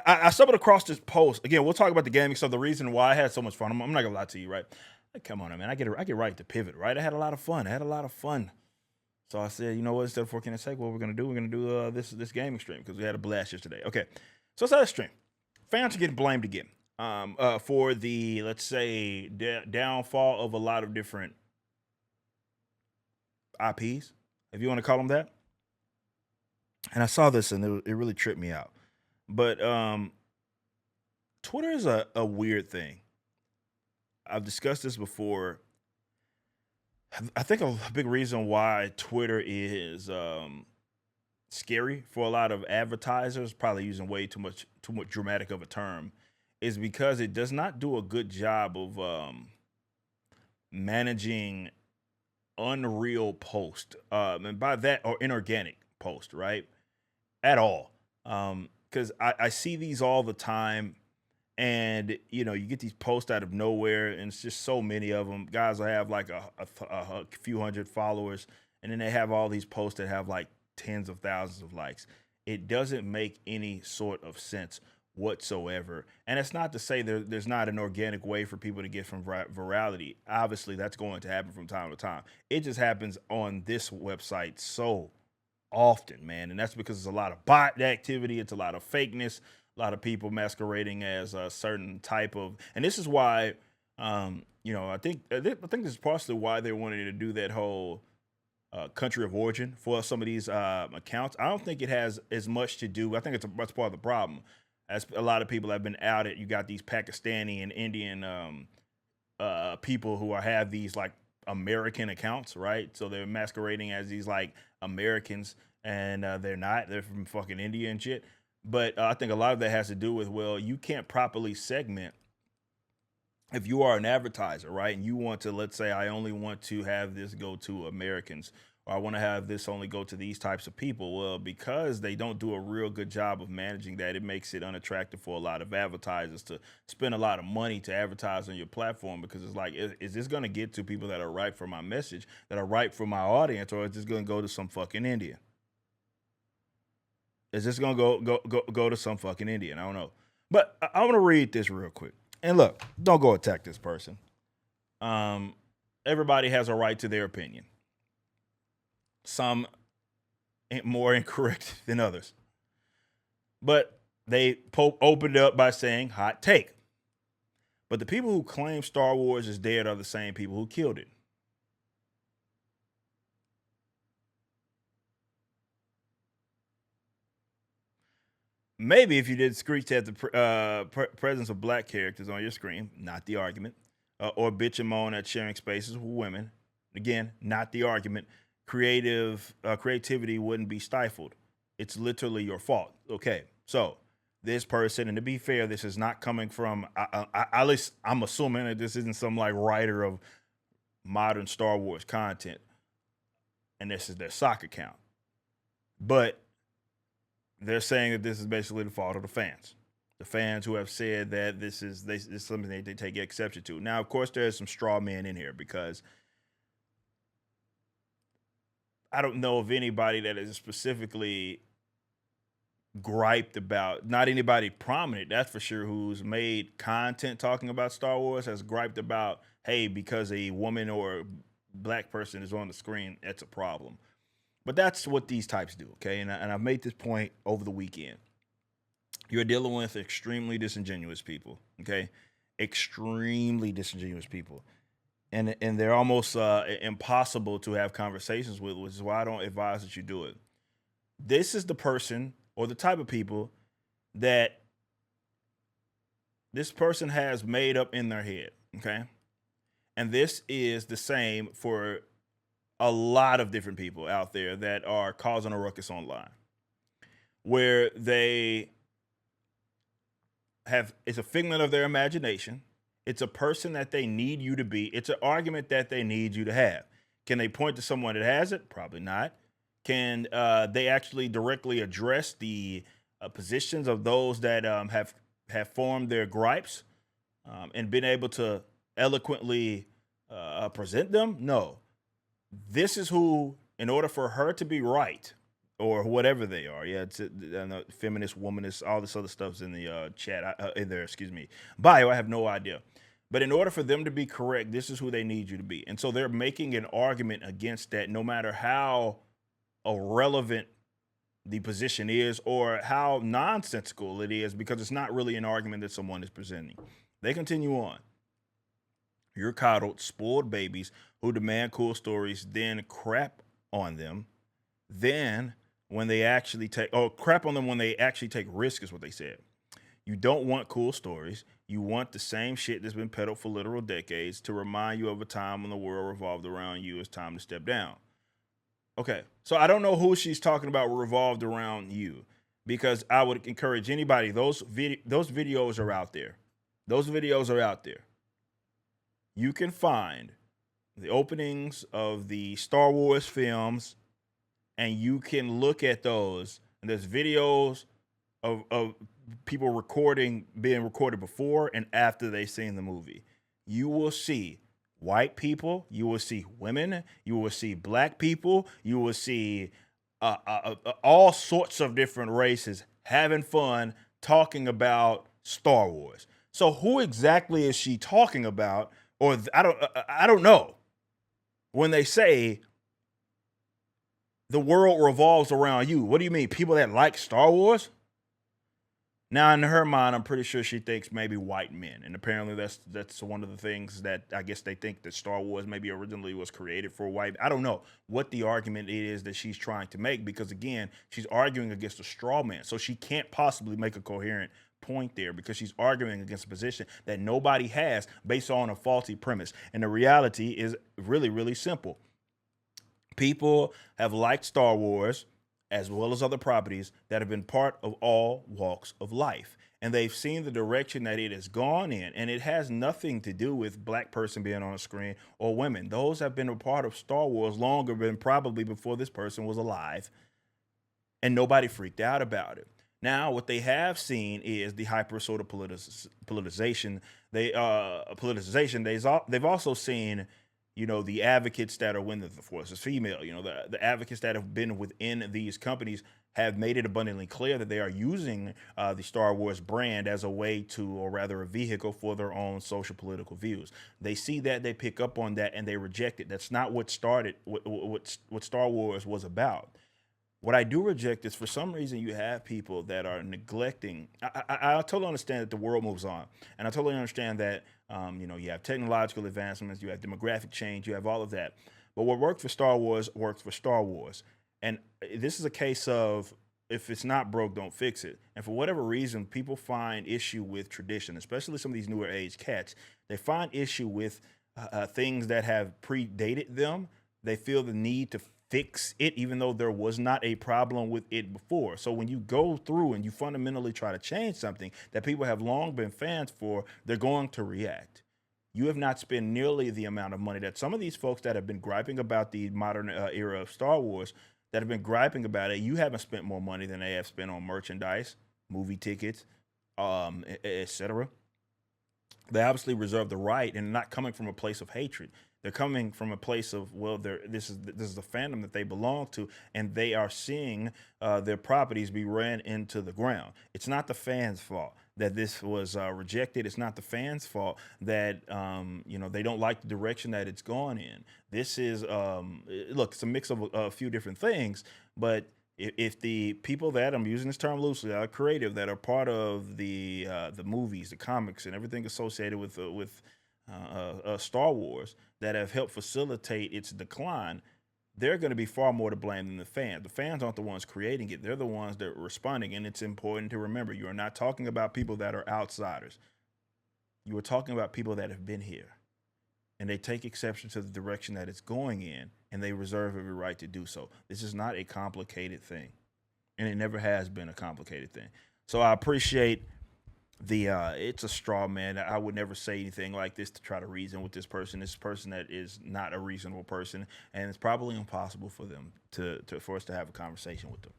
I stumbled across this post. Again, we'll talk about the gaming stuff. The reason why I had so much fun. I'm not gonna lie to you, right? Like, come on, man. I get right to pivot, right? I had a lot of fun. I had a lot of fun. So I said, you know what? Instead of forking and sake, what we're gonna do? We're gonna do this gaming stream because we had a blast yesterday. Okay, so it's not a stream. Fans are getting blamed again for the, let's say, downfall of a lot of different IPs, if you want to call them that. And I saw this and it really tripped me out. But Twitter is a weird thing. I've discussed this before. I think a big reason why Twitter is scary for a lot of advertisers, probably using way too much dramatic of a term, is because it does not do a good job of managing unreal post, and by that, or inorganic post, right? At all. Because I see these all the time, and you get these posts out of nowhere, and it's just so many of them. Guys will have like a few hundred followers, and then they have all these posts that have like tens of thousands of likes. It doesn't make any sort of sense whatsoever. And it's not to say there's not an organic way for people to get from virality. Obviously, that's going to happen from time to time. It just happens on this website so often, man. And that's because it's a lot of bot activity, it's a lot of fakeness, a lot of people masquerading as a certain type of. And this is why, I think this is partially why they wanted to do that whole country of origin for some of these accounts. I don't think it has as much to do. I think that's part of the problem. As a lot of people have been outed, you got these Pakistani and Indian people who have these like American accounts, right? So they're masquerading as these like Americans, and they're not. They're from fucking India and shit. But I think a lot of that has to do with, well, you can't properly segment if you are an advertiser, right? And you want to, let's say, I only want to have this go to Americans, or I want to have this only go to these types of people. Well, because they don't do a real good job of managing that, it makes it unattractive for a lot of advertisers to spend a lot of money to advertise on your platform, because it's like, is this going to get to people that are right for my message, that are right for my audience, or is this going to go to some fucking Indian? Is this going to go to some fucking Indian? I don't know. But I want to read this real quick. And look, don't go attack this person. Um, Everybody has a right to their opinion. Some more incorrect than others. But they opened up by saying hot take. But the people who claim Star Wars is dead are the same people who killed it. Maybe if you did screech at the presence of black characters on your screen, not the argument, or bitch and moan at sharing spaces with women, again, not the argument. Creativity wouldn't be stifled. It's literally your fault. Okay, so this person, and to be fair, this is not coming from. At least I'm assuming that this isn't some like writer of modern Star Wars content, and this is their sock account. But they're saying that this is basically the fault of the fans. The fans who have said that this is something they take exception to. Now, of course, there's some straw men in here, because I don't know of anybody that is specifically griped about, not anybody prominent, that's for sure, who's made content talking about Star Wars, has griped about, hey, because a woman or black person is on the screen, that's a problem. But that's what these types do, okay? And I've made this point over the weekend. You're dealing with extremely disingenuous people, okay? Extremely disingenuous people. And they're almost impossible to have conversations with, which is why I don't advise that you do it. This is the person or the type of people that this person has made up in their head, okay? And this is the same for a lot of different people out there that are causing a ruckus online, where they have, it's a figment of their imagination. It's a person that they need you to be. It's an argument that they need you to have. Can they point to someone that has it? Probably not. Can they actually directly address the positions of those that have formed their gripes, and been able to eloquently present them? No. This is who, in order for her to be right, or whatever they are. Yeah, it's feminist, womanist, all this other stuff's in the chat, in there, excuse me, bio. I have no idea. But in order for them to be correct, this is who they need you to be. And so they're making an argument against that, no matter how irrelevant the position is or how nonsensical it is, because it's not really an argument that someone is presenting. They continue on. You're coddled, spoiled babies who demand cool stories, then crap on them. Then when they actually crap on them when they actually take risk is what they said. You don't want cool stories. You want the same shit that's been peddled for literal decades to remind you of a time when the world revolved around you. It's time to step down. Okay, so I don't know who she's talking about revolved around you, because I would encourage anybody. Those videos are out there. Those videos are out there. You can find the openings of the Star Wars films, and you can look at those. And there's videos of people being recorded before and after they've seen the movie. You will see white people, you will see women, you will see black people, you will see all sorts of different races having fun talking about Star Wars. So who exactly is she talking about? Or I don't know. When they say the world revolves around you, what do you mean? People that like Star Wars? Now, in her mind, I'm pretty sure she thinks maybe white men, and apparently that's one of the things that I guess they think that Star Wars maybe originally was created for white. I don't know what the argument is that she's trying to make, because again, she's arguing against a straw man, so she can't possibly make a coherent point there, because she's arguing against a position that nobody has based on a faulty premise. And the reality is really, really simple. People have liked Star Wars as well as other properties that have been part of all walks of life. And they've seen the direction that it has gone in. And it has nothing to do with black person being on a screen or women. Those have been a part of Star Wars longer than probably before this person was alive. And nobody freaked out about it. Now, what they have seen is the hyper sort of politicization. They've also seen, the advocates that are within the force is female. The advocates that have been within these companies have made it abundantly clear that they are using the Star Wars brand as a way to, or rather a vehicle for their own social political views. They see that, they pick up on that, and they reject it. That's not what started, what Star Wars was about. What I do reject is, for some reason, you have people that are neglecting. I totally understand that the world moves on, and I totally understand that you have technological advancements, you have demographic change, you have all of that. But what worked for Star Wars worked for Star Wars, and this is a case of, if it's not broke, don't fix it. And for whatever reason, people find issue with tradition, especially some of these newer age cats. They find issue with things that have predated them. They feel the need to fix it, even though there was not a problem with it before. So when you go through and you fundamentally try to change something that people have long been fans for, they're going to react. You have not spent nearly the amount of money that some of these folks that have been griping about the modern era of Star Wars, that have been griping about it. You haven't spent more money than they have spent on merchandise, movie tickets, etc. They obviously reserve the right, and not coming from a place of hatred. They're coming from a place of, well, this is the fandom that they belong to, and they are seeing their properties be ran into the ground. It's not the fans' fault that this was rejected. It's not the fans' fault that they don't like the direction that it's gone in. This is look, it's a mix of a few different things, but if the people that, I'm using this term loosely, are creative, that are part of the movies, the comics, and everything associated with Star Wars, that have helped facilitate its decline, they're going to be far more to blame than the fans. The fans aren't the ones creating it. They're the ones that are responding. And it's important to remember, you are not talking about people that are outsiders. You are talking about people that have been here. And they take exception to the direction that it's going in, and they reserve every right to do so. This is not a complicated thing. And it never has been a complicated thing. So I appreciate it's a straw man. I would never say anything like this to try to reason with this person. This person that is not a reasonable person, and it's probably impossible for them for us to have a conversation with them.